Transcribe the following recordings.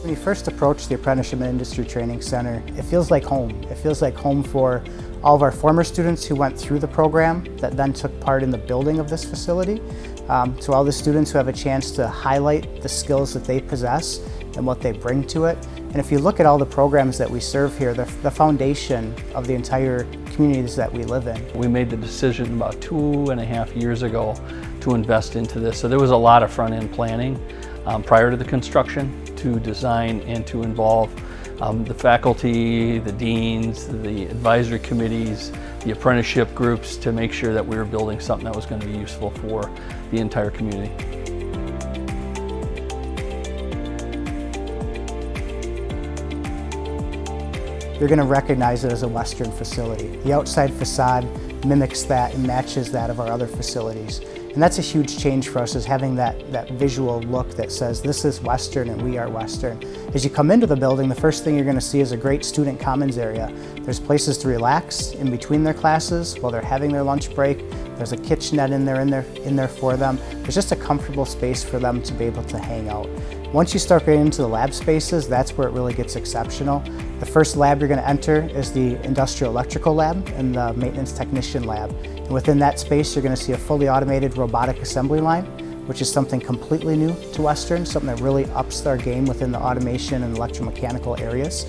When you first approach the Apprenticeship and Industry Training Center, it feels like home. It feels like home for all of our former students who went through the program that then took part in the building of this facility, to all the students who have a chance to highlight the skills that they possess and what they bring to it. And if you look at all the programs that we serve here, they're the foundation of the entire communities that we live in. We made the decision about 2.5 years ago to invest into this. So there was a lot of front-end planning prior to the construction to design and to involve the faculty, the deans, the advisory committees, the apprenticeship groups to make sure that we were building something that was going to be useful for the entire community. You're going to recognize it as a Western facility. The outside facade mimics that and matches that of our other facilities. And that's a huge change for us, is having that visual look that says this is Western and we are Western. As you come into the building, the first thing you're going to see is a great student commons area. There's places to relax in between their classes while they're having their lunch break. There's a kitchenette in there for them. There's just a comfortable space for them to be able to hang out. Once you start getting into the lab spaces, that's where it really gets exceptional. The first lab you're going to enter is the Industrial Electrical Lab and the Maintenance Technician Lab. And within that space, you're going to see a fully automated robotic assembly line, which is something completely new to Western, something that really ups our game within the automation and electromechanical areas.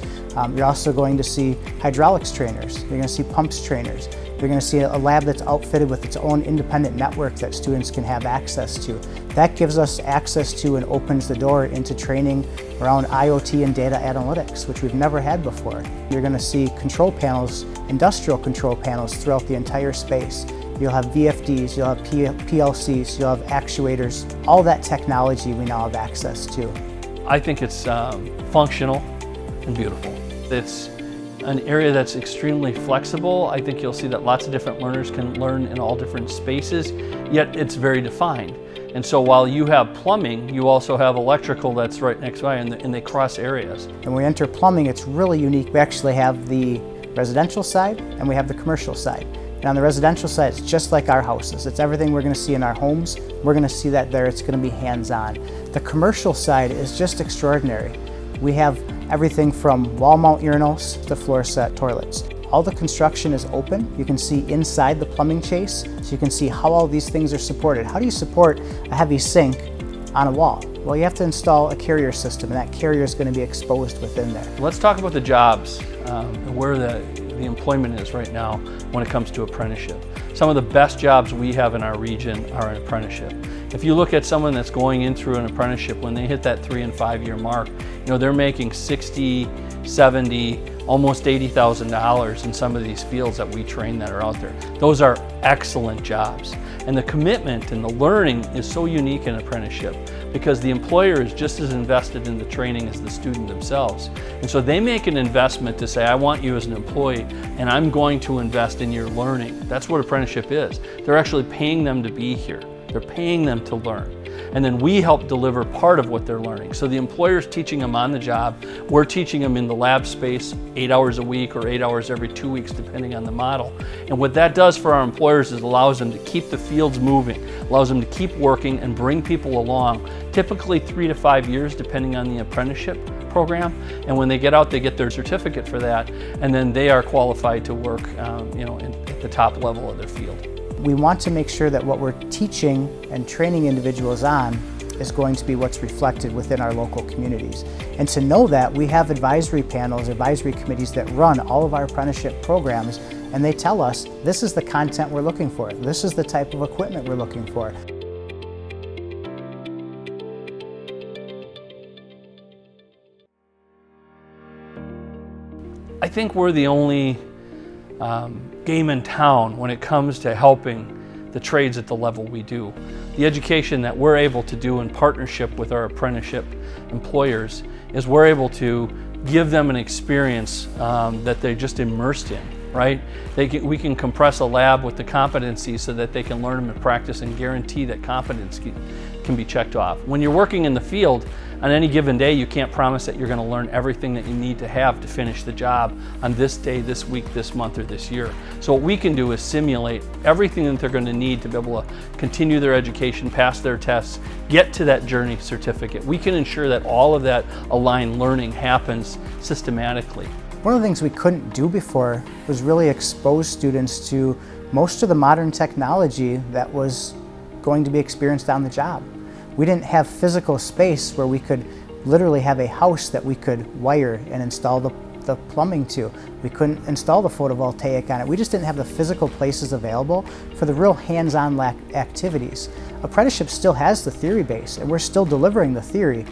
You're also going to see hydraulics trainers. You're going to see pumps trainers. You're going to see a lab that's outfitted with its own independent network that students can have access to. That gives us access to and opens the door into training around IoT and data analytics, which we've never had before. You're going to see control panels, industrial control panels throughout the entire space. You'll have VFDs, you'll have PLCs, you'll have actuators. All that technology we now have access to. I think it's functional and beautiful. It's an area that's extremely flexible. I think you'll see that lots of different learners can learn in all different spaces, yet it's very defined. And so while you have plumbing, you also have electrical that's right next by, and they cross areas. And when we enter plumbing, it's really unique. We actually have the residential side and we have the commercial side. And on the residential side, it's just like our houses. It's everything we're going to see in our homes. We're going to see that there. It's going to be hands-on. The commercial side is just extraordinary. We have everything from wall mount urinals to floor set toilets. All the construction is open. You can see inside the plumbing chase, so you can see how all these things are supported. How do you support a heavy sink on a wall? Well, you have to install a carrier system, and that carrier is going to be exposed within there. Let's talk about the jobs and where the employment is right now when it comes to apprenticeship. Some of the best jobs we have in our region are an apprenticeship. If you look at someone that's going in through an apprenticeship, when they hit that 3 and 5 year mark, you know, they're making $60, $70, almost $80,000 in some of these fields that we train that are out there. Those are excellent jobs. And the commitment and the learning is so unique in apprenticeship because the employer is just as invested in the training as the student themselves. And so they make an investment to say, I want you as an employee and I'm going to invest in your learning. That's what apprenticeship is. They're actually paying them to be here. They're paying them to learn. And then we help deliver part of what they're learning. So the employer's teaching them on the job. We're teaching them in the lab space 8 hours a week or 8 hours every 2 weeks, depending on the model. And what that does for our employers is allows them to keep the fields moving, allows them to keep working and bring people along, typically 3 to 5 years, depending on the apprenticeship program. And when they get out, they get their certificate for that. And then they are qualified to work at the top level of their field. We want to make sure that what we're teaching and training individuals on is going to be what's reflected within our local communities. And to know that, we have advisory panels, advisory committees that run all of our apprenticeship programs, and they tell us this is the content we're looking for, this is the type of equipment we're looking for. I think we're the only game in town when it comes to helping the trades at the level we do. The education that we're able to do in partnership with our apprenticeship employers is we're able to give them an experience that they're just immersed in, right? We can compress a lab with the competencies so that they can learn them in practice and guarantee that competence can be checked off. When you're working in the field, On any given day, you can't promise that you're going to learn everything that you need to have to finish the job on this day, this week, this month, or this year. So what we can do is simulate everything that they're going to need to be able to continue their education, pass their tests, get to that journey certificate. We can ensure that all of that aligned learning happens systematically. One of the things we couldn't do before was really expose students to most of the modern technology that was going to be experienced on the job. We didn't have physical space where we could literally have a house that we could wire and install the plumbing to. We couldn't install the photovoltaic on it. We just didn't have the physical places available for the real hands-on activities. Apprenticeship still has the theory base, and we're still delivering the theory,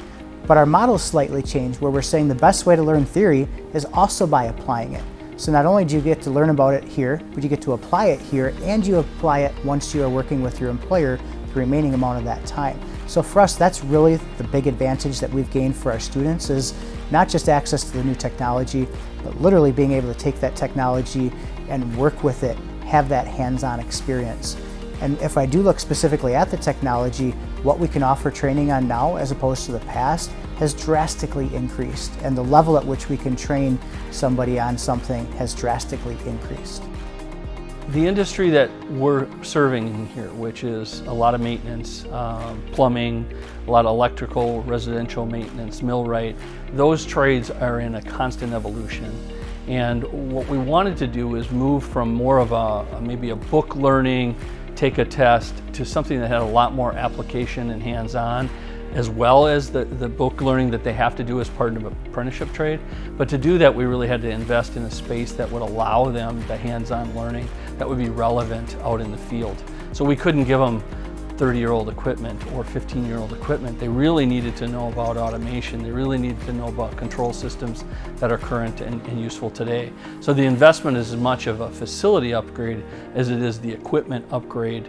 but our model's slightly changed where we're saying the best way to learn theory is also by applying it. So not only do you get to learn about it here, but you get to apply it here, and you apply it once you are working with your employer the remaining amount of that time. So for us, that's really the big advantage that we've gained for our students, is not just access to the new technology, but literally being able to take that technology and work with it, have that hands-on experience. And if I do look specifically at the technology, what we can offer training on now as opposed to the past has drastically increased, and the level at which we can train somebody on something has drastically increased. The industry that we're serving in here, which is a lot of maintenance, plumbing, a lot of electrical, residential maintenance, millwright, those trades are in a constant evolution. And what we wanted to do is move from more of maybe a book learning, take a test, to something that had a lot more application and hands-on, as well as the book learning that they have to do as part of an apprenticeship trade. But to do that, we really had to invest in a space that would allow them the hands-on learning that would be relevant out in the field. So we couldn't give them 30-year-old equipment or 15-year-old equipment. They really needed to know about automation. They really needed to know about control systems that are current and useful today. So the investment is as much of a facility upgrade as it is the equipment upgrade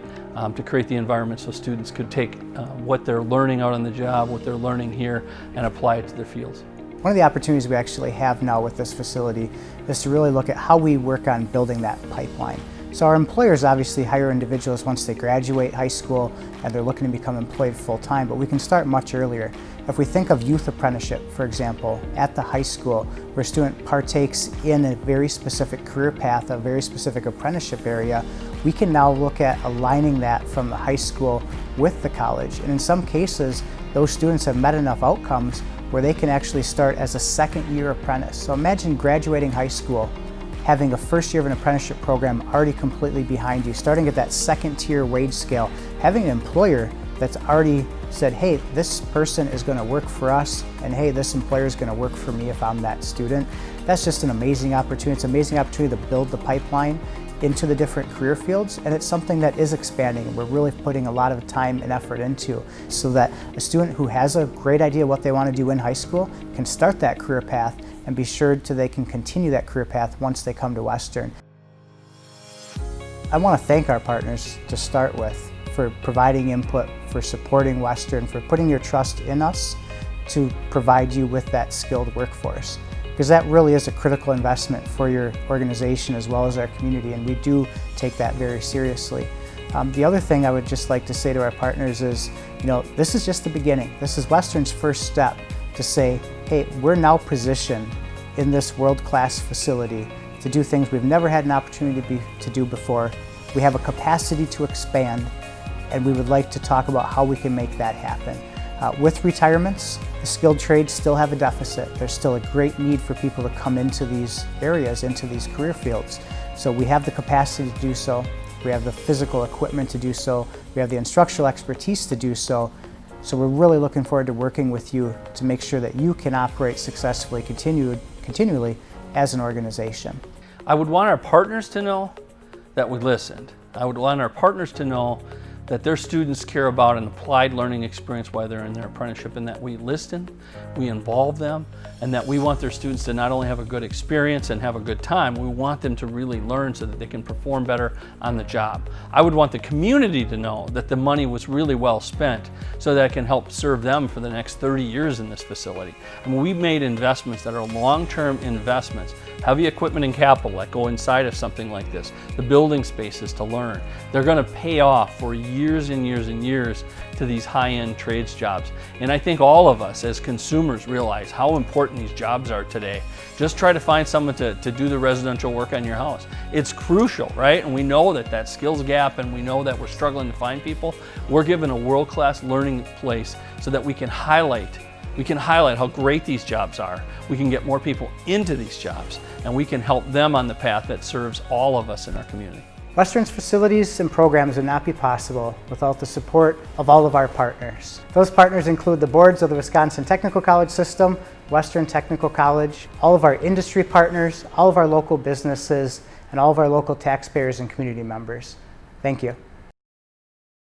to create the environment so students could take what they're learning out on the job, what they're learning here, and apply it to their fields. One of the opportunities we actually have now with this facility is to really look at how we work on building that pipeline. So our employers obviously hire individuals once they graduate high school and they're looking to become employed full-time, but we can start much earlier. If we think of youth apprenticeship, for example, at the high school, where a student partakes in a very specific career path, a very specific apprenticeship area, we can now look at aligning that from the high school with the college. And in some cases, those students have met enough outcomes where they can actually start as a second-year apprentice. So imagine graduating high school, having a first year of an apprenticeship program already completely behind you, starting at that second-tier wage scale, having an employer that's already said, hey, this person is going to work for us, and hey, this employer is going to work for me if I'm that student. That's just an amazing opportunity. It's an amazing opportunity to build the pipeline into the different career fields, and it's something that is expanding, and we're really putting a lot of time and effort into, so that a student who has a great idea what they want to do in high school can start that career path and be sure they can continue that career path once they come to Western. I want to thank our partners to start with for providing input, for supporting Western, for putting your trust in us to provide you with that skilled workforce, because that really is a critical investment for your organization as well as our community, and we do take that very seriously. The other thing I would just like to say to our partners is, this is just the beginning. This is Western's first step to say, hey, we're now positioned in this world-class facility to do things we've never had an opportunity to do before. We have a capacity to expand, and we would like to talk about how we can make that happen. With retirements, the skilled trades still have a deficit. There's still a great need for people to come into these areas, into these career fields. So we have the capacity to do so. We have the physical equipment to do so. We have the instructional expertise to do so. So we're really looking forward to working with you to make sure that you can operate successfully, continually as an organization. I would want our partners to know that we listened. I would want our partners to know that their students care about an applied learning experience while they're in their apprenticeship, and that we listen, we involve them, and that we want their students to not only have a good experience and have a good time, we want them to really learn so that they can perform better on the job. I would want the community to know that the money was really well spent so that it can help serve them for the next 30 years in this facility. And we've made investments that are long-term investments, heavy equipment and capital that go inside of something like this, the building spaces to learn. They're going to pay off for years years and years and years to these high-end trades jobs. And I think all of us as consumers realize how important these jobs are today. Just try to find someone to do the residential work on your house. It's crucial, right? And we know that skills gap, and we know that we're struggling to find people. We're given a world-class learning place so that we can highlight how great these jobs are. We can get more people into these jobs, and we can help them on the path that serves all of us in our community. Western's facilities and programs would not be possible without the support of all of our partners. Those partners include the boards of the Wisconsin Technical College System, Western Technical College, all of our industry partners, all of our local businesses, and all of our local taxpayers and community members. Thank you.